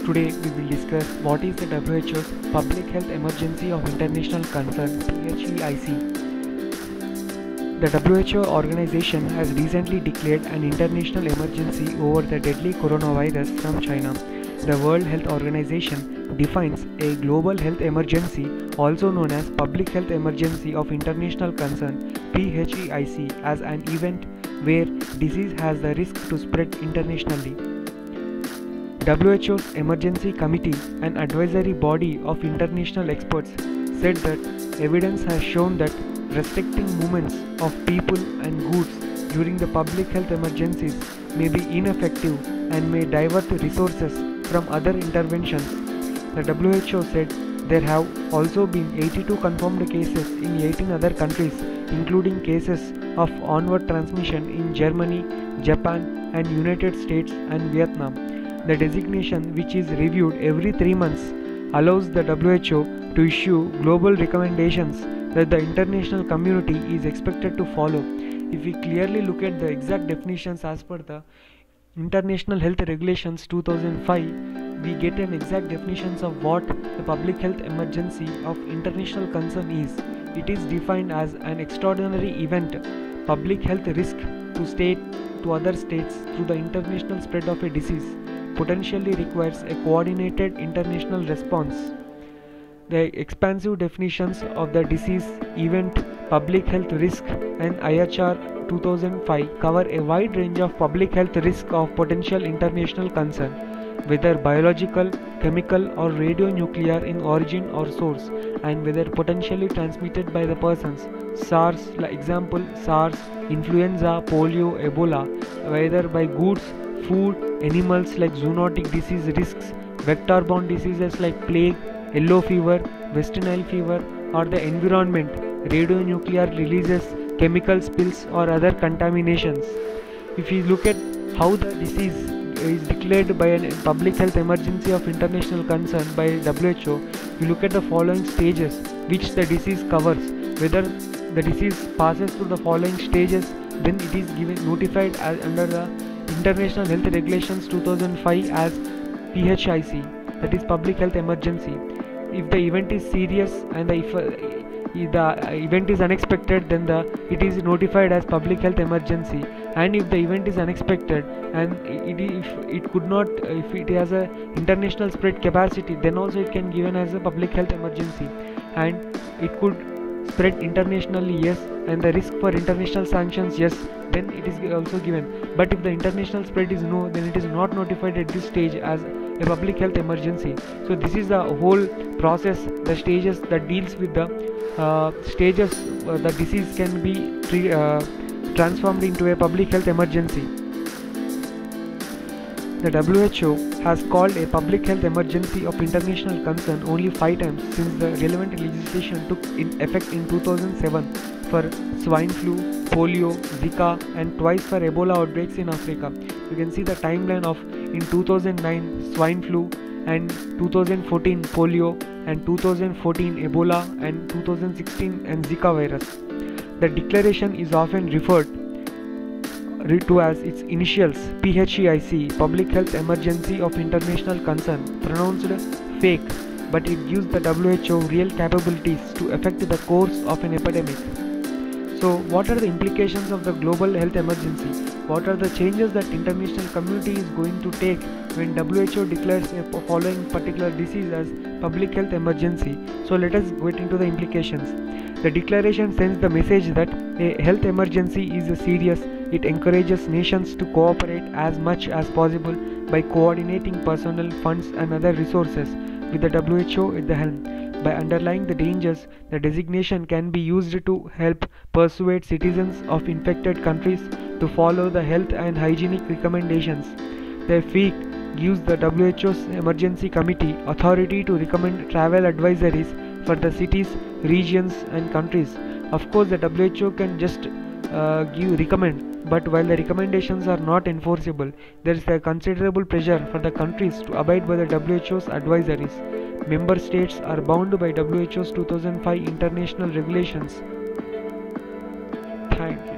Today we will discuss what is the WHO's Public Health Emergency of International Concern (PHEIC). The WHO organization has recently declared an international emergency over the deadly coronavirus from China. The World Health Organization defines a global health emergency, also known as Public Health Emergency of International Concern (PHEIC), as an event where disease has the risk to spread internationally. WHO's Emergency Committee, an advisory body of international experts, said that evidence has shown that restricting movements of people and goods during the public health emergencies may be ineffective and may divert resources from other interventions. The WHO said there have also been 82 confirmed cases in 18 other countries, including cases of onward transmission in Germany, Japan, and United States and Vietnam. The designation, which is reviewed every 3 months, allows the WHO to issue global recommendations that the international community is expected to follow. If we clearly look at the exact definitions as per the International Health Regulations 2005, we get an exact definitions of what the public health emergency of international concern is. It is defined as an extraordinary event, public health risk to other states through the international spread of a disease, potentially requires a coordinated international response. The expansive definitions of the disease, event, public health risk and IHR 2005 cover a wide range of public health risk of potential international concern, whether biological, chemical or radionuclear in origin or source, and whether potentially transmitted by the persons. SARS, example SARS, influenza, polio, Ebola, whether by goods, food, animals like zoonotic disease risks, vector-borne diseases like plague, yellow fever, West Nile fever, or the environment, radionuclear releases, chemical spills or other contaminations. If we look at how the disease is declared by a public health emergency of international concern by WHO, we look at the following stages which the disease covers. Whether the disease passes through the following stages, then it is notified as under the International Health Regulations 2005 as PHIC, that is Public Health Emergency. If the event is serious and if the event is unexpected, then it is notified as Public Health Emergency. And if the event is unexpected and if it has a international spread capacity, then also it can given as a Public Health Emergency, and it could spread internationally, yes, and the risk for international sanctions, yes, then it is also given. But if the international spread is no, then it is not notified at this stage as a public health emergency. So this is the whole process, the stages that deals with the stages the disease can be transformed into a public health emergency. The WHO has called a public health emergency of international concern only 5 times since the relevant legislation took in effect in 2007 for swine flu, polio, Zika, and twice for Ebola outbreaks in Africa. You can see the timeline of in 2009 swine flu, and 2014 polio, and 2014 Ebola, and 2016 and Zika virus. The declaration is often referred to as its initials PHEIC, Public Health Emergency of International Concern, pronounced fake, but it gives the WHO real capabilities to affect the course of an epidemic. So what are the implications of the global health emergency? What are the changes that international community is going to take when WHO declares a following particular disease as public health emergency? So let us get into the implications. The declaration sends the message that a health emergency is serious. It encourages nations to cooperate as much as possible by coordinating personnel, funds and other resources with the WHO at the helm. By underlying the dangers, the designation can be used to help persuade citizens of infected countries to follow the health and hygienic recommendations. The FEIC gives the WHO's Emergency Committee authority to recommend travel advisories for the cities, regions and countries. Of course, the WHO can just recommend, but while the recommendations are not enforceable, there is a considerable pressure for the countries to abide by the WHO's advisories. Member states are bound by WHO's 2005 international regulations. Thank you.